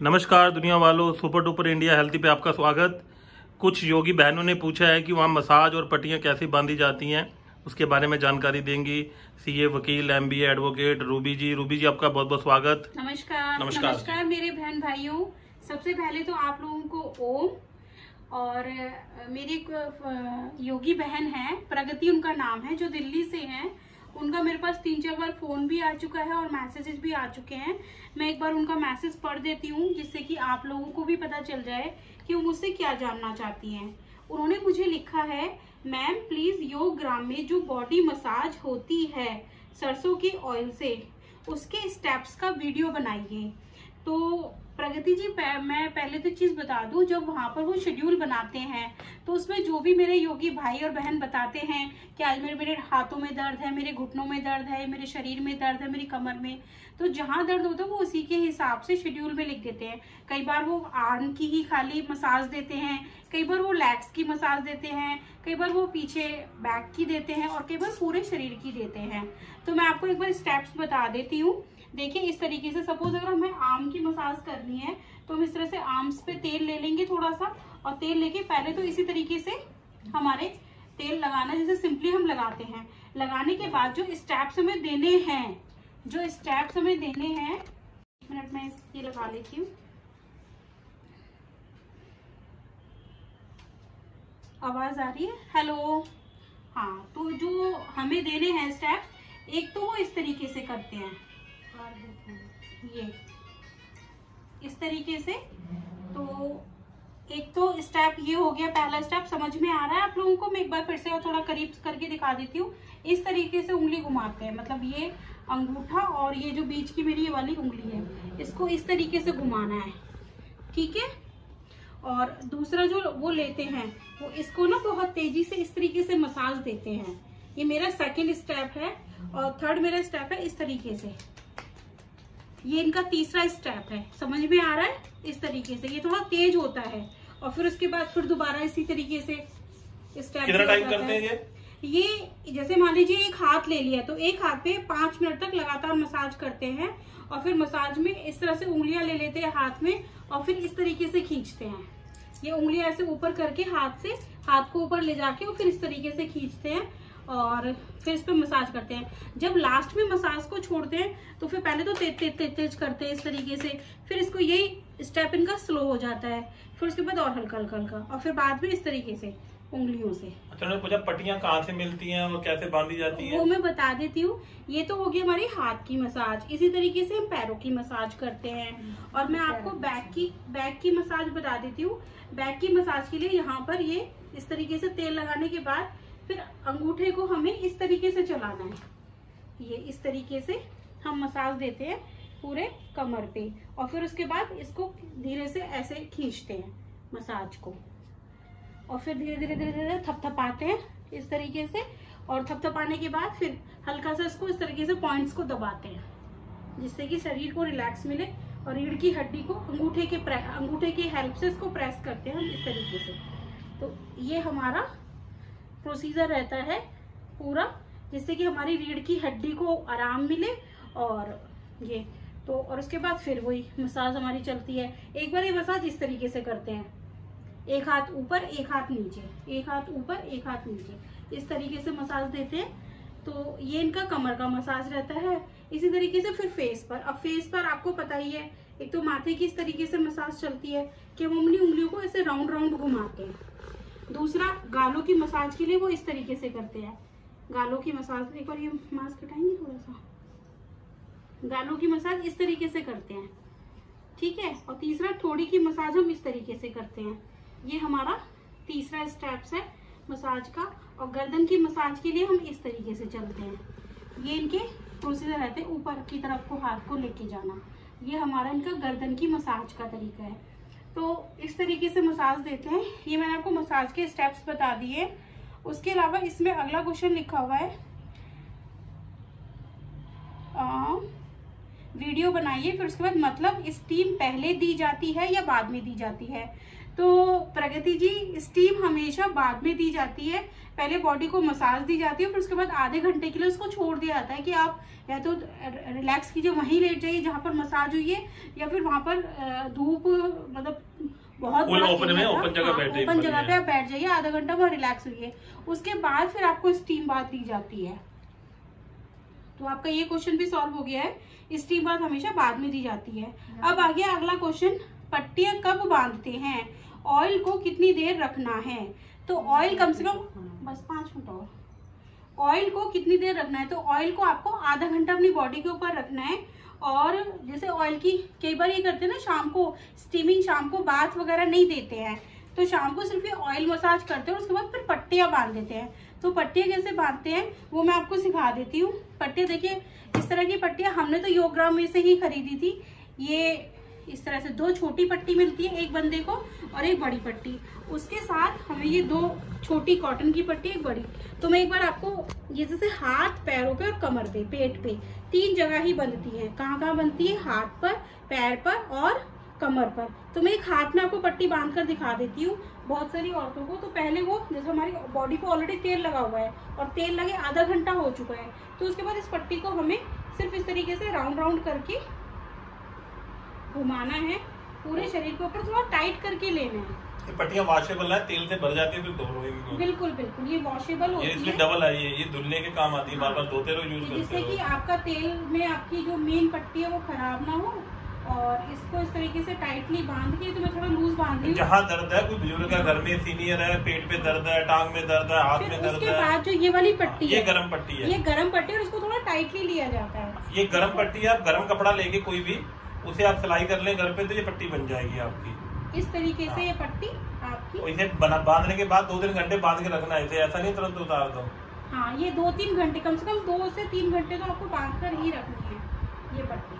नमस्कार दुनिया वालों, सुपर डुपर इंडिया हेल्थी पे आपका स्वागत। कुछ योगी बहनों ने पूछा है कि वहाँ मसाज और पट्टियाँ कैसे बांधी जाती हैं, उसके बारे में जानकारी देंगी सीए, वकील, एमबीए, एडवोकेट रूबी जी आपका बहुत बहुत स्वागत। नमस्कार मेरे बहन भाइयों। सबसे पहले तो आप लोगों को ओम। और मेरी एक योगी बहन है, प्रगति उनका नाम है, जो दिल्ली से हैं। उनका मेरे पास 3-4 बार फोन भी आ चुका है और मैसेजेस भी आ चुके हैं। मैं एक बार उनका मैसेज पढ़ देती हूँ, जिससे कि आप लोगों को भी पता चल जाए कि वो मुझसे क्या जानना चाहती हैं। उन्होंने मुझे लिखा है, मैम प्लीज योग ग्राम में जो बॉडी मसाज होती है सरसों के ऑयल से, उसके स्टेप्स का वीडियो बनाइए। तो प्रगति जी, मैं पहले तो चीज बता दूं, जब वहां पर वो शेड्यूल बनाते हैं तो उसमें जो भी मेरे योगी भाई और बहन बताते हैं कि आज मेरे हाथों में दर्द है, मेरे घुटनों में दर्द है, मेरे शरीर में दर्द है, मेरी कमर में, तो जहां दर्द होता है वो उसी के हिसाब से शेड्यूल में लिख देते हैं। कई बार वो आर्म की ही खाली मसाज देते हैं, कई बार वो लेग्स की मसाज देते हैं, कई बार वो पीछे बैक की देते हैं और कई बार पूरे शरीर की देते हैं। तो मैं आपको एक बार स्टेप्स बता देती हूँ। देखिए, इस तरीके से सपोज अगर हमें आर्म की मसाज करनी है तो हम इस तरह से आर्म्स पे तेल ले लेंगे थोड़ा सा, और तेल लेके पहले तो इसी तरीके से हमारे तेल लगाना जैसे सिंपली हम लगाते हैं। लगाने के बाद जो स्टेप्स हमें देने हैं, एक मिनट में ये लगा लेती हूँ। आवाज आ रही है? हेलो। हाँ, तो जो हमें देने हैं स्टेप्स, एक तो वो इस तरीके से करते हैं, ये इस तरीके से। तो एक तो स्टेप ये हो गया, पहला स्टेप। समझ में आ रहा है आप लोगों को? मैं एक बार फिर से और थोड़ा करीब करके दिखा देती हूँ। इस तरीके से उंगली घुमाते हैं, मतलब ये अंगूठा और ये जो बीच की मेरी ये वाली उंगली है, इसको इस तरीके से घुमाना है, ठीक है। और दूसरा जो वो लेते हैं, वो इसको ना बहुत तेजी से इस तरीके से मसाज देते हैं। ये मेरा सेकेंड स्टेप है। और थर्ड मेरा स्टेप है इस तरीके से, ये इनका तीसरा स्टेप है। समझ में आ रहा है? इस तरीके से ये थोड़ा तेज होता है। और फिर उसके बाद फिर दोबारा इसी तरीके से स्टेप। कितना टाइम करते हैं ये जैसे मान लीजिए एक हाथ ले लिया तो एक हाथ पे 5 मिनट तक लगातार मसाज करते हैं। और फिर मसाज में इस तरह से उंगलियां ले लेते हैं हाथ में और फिर इस तरीके से खींचते हैं। ये उंगलियां ऐसे ऊपर करके हाथ को ऊपर ले जाके और फिर इस तरीके से खींचते हैं और फिर इस पे मसाज करते हैं। जब लास्ट में मसाज को छोड़ते हैं तो फिर पहले तो तेज करते हैं इस तरीके से, फिर इसको यही स्टेप इनका स्लो हो जाता है, फिर उसके बाद और हल्का और फिर बाद में इस तरीके से उंगलियों से। अच्छा, उन्होंने पूछा पट्टियां कहाँ से मिलती हैं और कैसे बांधी जाती हैं? वो मैं बता देती हूँ। ये तो हो गई हमारी हाथ की मसाज। इसी तरीके से हम पैरों की मसाज करते हैं। और मैं आपको बैक की मसाज बता देती हूँ। बैक की मसाज के लिए यहाँ पर ये इस तरीके से तेल लगाने के बाद फिर अंगूठे को हमें इस तरीके से चलाना है। ये इस तरीके से हम मसाज देते हैं पूरे कमर पे और फिर उसके बाद इसको धीरे से ऐसे खींचते हैं मसाज को और फिर धीरे धीरे थपथपाते हैं इस तरीके से। और थपथपाने के बाद फिर हल्का सा इसको इस तरीके से पॉइंट्स को दबाते हैं, जिससे कि शरीर को रिलैक्स मिले। और रीढ़ की हड्डी को अंगूठे की हेल्प से इसको प्रेस करते हैं हम इस तरीके से। तो ये हमारा प्रोसीजर रहता है पूरा, जिससे कि हमारी रीढ़ की हड्डी को आराम मिले। और ये तो और उसके बाद फिर वही मसाज हमारी चलती है। एक बार ये मसाज इस तरीके से करते हैं, एक हाथ ऊपर एक हाथ नीचे, एक हाथ ऊपर एक हाथ नीचे, इस तरीके से मसाज देते हैं। तो ये इनका कमर का मसाज रहता है। इसी तरीके से फिर फेस पर। अब फेस पर आपको पता ही है, एक तो माथे की इस तरीके से मसाज चलती है कि हम अपनी उंगलियों को ऐसे राउंड घुमाते हैं। दूसरा गालों की मसाज के लिए वो इस तरीके से करते हैं। गालों की मसाज, एक बार ये मास्क हटाएंगे थोड़ा सा। गालों की मसाज इस तरीके से करते हैं, ठीक है। और तीसरा ठोड़ी की मसाज हम इस तरीके से करते हैं। ये हमारा तीसरा स्टेप्स है मसाज का। और गर्दन की मसाज के लिए हम इस तरीके से चलते हैं। ये इनके प्रोसीजर रहते हैं, ऊपर की तरफ को हाथ को लेके जाना। ये हमारा इनका गर्दन की मसाज का तरीका है। तो इस तरीके से मसाज देते हैं। ये मैंने आपको मसाज के स्टेप्स बता दिए। उसके अलावा इसमें अगला क्वेश्चन लिखा हुआ है, वीडियो बनाइए। फिर उसके बाद मतलब स्टीम पहले दी जाती है या बाद में दी जाती है? तो प्रगति जी, स्टीम हमेशा बाद में दी जाती है। पहले बॉडी को मसाज दी जाती है, फिर उसके बाद आधे घंटे के लिए उसको छोड़ दिया जाता है कि आप या तो रिलैक्स कीजिए, वहीं लेट जाइए जहाँ पर मसाज हुई है, या फिर वहां पर धूप मतलब बहुत ओपन जगह पे आप बैठ जाइए, आधा घंटा वहाँ रिलैक्स हुई है। उसके बाद फिर आपको स्टीम बाथ दी जाती है। तो आपका ये क्वेश्चन भी सॉल्व हो गया है, स्टीम बाथ हमेशा बाद में दी जाती है। अब आ गया अगला क्वेश्चन, पट्टियां कब बांधते हैं, ऑयल को कितनी देर रखना है। तो ऑयल कम से कम बस 5 मिनट और, ऑयल को कितनी देर रखना है। तो ऑयल को आपको आधा घंटा अपनी बॉडी के ऊपर रखना है। और जैसे ऑयल की कई बार ये करते हैं ना, शाम को स्टीमिंग, शाम को बाथ वगैरह नहीं देते हैं, तो शाम को सिर्फ ये ऑयल मसाज करते हैं, उसके बाद फिर पट्टियां बांध देते हैं। तो पट्टियां कैसे बांधते हैं वो मैं आपको सिखा देती हूँ। पट्टियां देखिए, इस तरह की पट्टियां हमने तो योगग्राम में से ही खरीदी थी। ये इस तरह से 2 छोटी पट्टी मिलती है एक बंदे को और एक बड़ी पट्टी, उसके साथ हमें ये 2 छोटी कॉटन की पट्टी, एक बड़ी। तो मैं एक बार आपको ये जैसे हाथ, पैरों पे और कमर पे, पेट पे 3 जगह ही बनती है। कहाँ कहाँ बनती है, हाथ पर, पैर पर और कमर पर। तो मैं एक हाथ में आपको पट्टी बांध कर दिखा देती हूँ बहुत सारी औरतों को। तो पहले वो जैसे हमारी बॉडी पे ऑलरेडी तेल लगा हुआ है और तेल लगे आधा घंटा हो चुका है, तो उसके बाद इस पट्टी को हमें सिर्फ इस तरीके से राउंड राउंड करके घुमाना है, पूरे शरीर के ऊपर थोड़ा टाइट करके लेना है। ये पट्टियां वॉशेबल है, तेल से भर जाती है, फिर धो लोगे। बिल्कुल बिल्कुल, ये वॉशेबल होती है, इसलिए डबल है, ये धुलने के काम आती है, बार बार धोते रहो, यूज करते रहो, जिससे कि आपका तेल में आपकी जो मेन पट्टी है वो खराब ना हो। और इसको इस तरीके से टाइटली बांध के, तो मैं थोड़ा लूज बांध रही हूँ। जहाँ दर्द है, कोई बुजुर्ग है घर में, सीनियर है, पेट पे दर्द है, टांग में दर्द है, हाथ में दर्द है, उसके बाद जो ये वाली पट्टी है, ये गर्म पट्टी है, ये गर्म पट्टी है और इसको थोड़ा टाइटली लिया जाता है। ये गर्म पट्टी है, आप गर्म कपड़ा लेके कोई भी उसे आप सिलाई कर लें घर पे, तो ये पट्टी बन जाएगी आपकी। इस तरीके से ये पट्टी आपकी, इसे बांधने के बाद 2-3 घंटे बांध के रखना है, इसे ऐसा नहीं तुरंत उतार दो। हाँ, ये 2-3 घंटे, कम से कम 2 से 3 घंटे तो आपको बांध कर ही रखनी है ये पट्टी।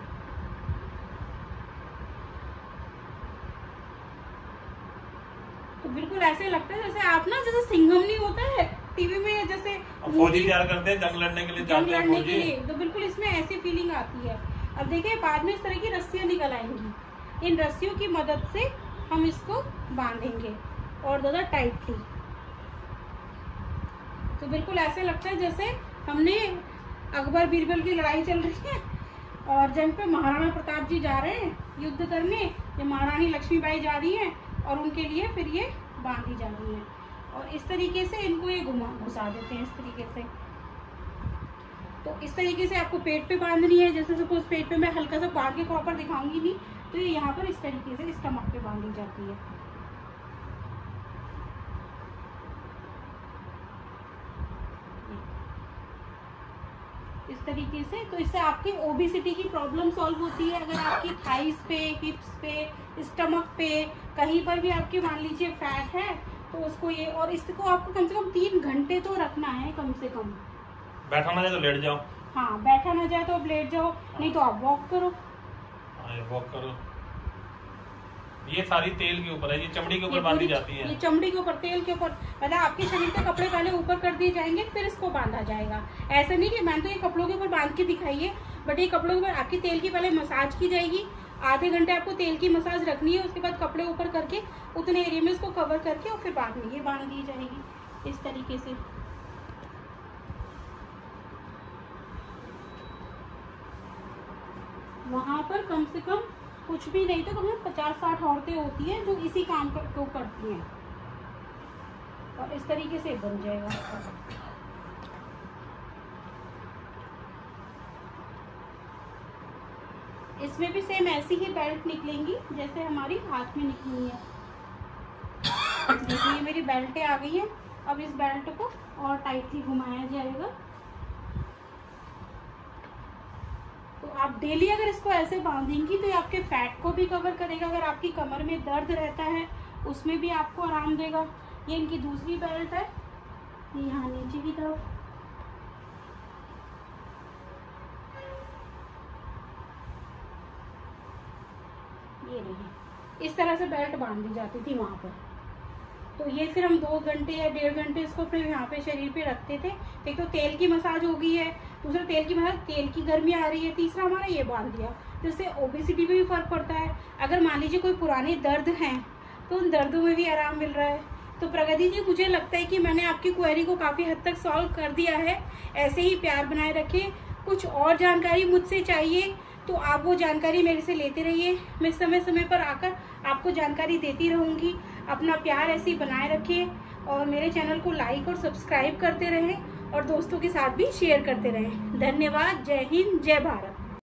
तो बिल्कुल ऐसे लगता है जैसे आप ना, जैसे सिंघम नहीं होता है टीवी में, जैसे फौजी तैयार करते हैं जंग लड़ने के लिए, तो बिल्कुल इसमें ऐसी फीलिंग आती है। अब देखिए, बाद में इस तरह की रस्सियां निकल आएंगी, इन रस्सियों की मदद से हम इसको बांधेंगे और ज्यादा टाइटली। तो बिल्कुल ऐसे लगता है जैसे हमने अकबर बीरबल की लड़ाई चल रही है और जंग पे महाराणा प्रताप जी जा रहे हैं युद्ध करने, ये महारानी लक्ष्मीबाई जा रही है और उनके लिए फिर ये बांधी जा रही है। और इस तरीके से इनको ये घुसा देते हैं इस तरीके से। तो इस तरीके से आपको पेट पे बांधनी है। जैसे सपोज पेट पे मैं हल्का सा बांध के प्रॉपर दिखाऊंगी नहीं, तो ये यहाँ पर इस तरीके से स्टमक पे बांधी जाती है। इस तरीके से, तो इससे आपकी ओबेसिटी की प्रॉब्लम सॉल्व होती है। अगर आपकी थाइस पे, हिप्स पे, स्टमक पे कहीं पर भी आपकी मान लीजिए फैट है, तो उसको ये, और इसको आपको कम से कम 3 घंटे तो रखना है कम से कम। बैठा ना जाए तो लेट जाओ। हाँ, बैठा ना जाए तो आप लेट जाओ, नहीं तो आप वॉक करो। वॉक करो। ये सारी तेल के ऊपर है, ये चमड़ी के ऊपर बांधी जाती है। ये चमड़ी के ऊपर, तेल के ऊपर, मतलब आपके शरीर के कपड़े पहले ऊपर कर दिए जाएंगे, फिर इसको बांधा जाएगा। ऐसा नहीं कि मैंने तो ये कपड़ों के ऊपर बांध के दिखाई है, बट ये कपड़ों के ऊपर आपकी तेल की पहले मसाज की जाएगी। आधे घंटे आपको तेल की मसाज रखनी है, उसके बाद कपड़े ऊपर करके उतने एरिया में इसको कवर करके और फिर बाद में ये बांध दी जाएगी इस तरीके से। वहां पर कम से कम कुछ भी नहीं तो कम से कम 50-60 औरतें होती हैं जो इसी काम को करती हैं, और इस तरीके से बन जाएगा। इसमें भी सेम ऐसी ही बेल्ट निकलेंगी जैसे हमारी हाथ में निकली है। देखिए मेरी बेल्टें आ गई है। अब इस बेल्ट को और टाइटली घुमाया जाएगा। तो आप डेली अगर इसको ऐसे बांधेंगी तो ये आपके फैट को भी कवर करेगा। अगर आपकी कमर में दर्द रहता है उसमें भी आपको आराम देगा। ये इनकी दूसरी बेल्ट है, ये यहाँ नीचे की तरफ। ये रही, इस तरह से बेल्ट बांध दी जाती थी वहां पर। तो ये फिर हम 2 घंटे या 1.5 घंटे इसको फिर यहाँ पे शरीर पे रखते थे। एक तो तेल की मसाज हो गई है, दूसरा तेल की मसाज, तेल की गर्मी आ रही है, तीसरा हमारा ये बांध दिया, जिससे ओबेसिटी पे भी फर्क पड़ता है। अगर मान लीजिए कोई पुराने दर्द हैं तो उन दर्दों में भी आराम मिल रहा है। तो प्रगति जी, मुझे लगता है कि मैंने आपकी क्वेरी को काफ़ी हद तक सॉल्व कर दिया है। ऐसे ही प्यार बनाए रखें। कुछ और जानकारी मुझसे चाहिए तो आप वो जानकारी मेरे से लेते रहिए। मैं समय समय पर आकर आपको जानकारी देती रहूँगी। अपना प्यार ऐसे ही बनाए रखें और मेरे चैनल को लाइक और सब्सक्राइब करते रहें और दोस्तों के साथ भी शेयर करते रहें। धन्यवाद। जय हिंद, जय भारत।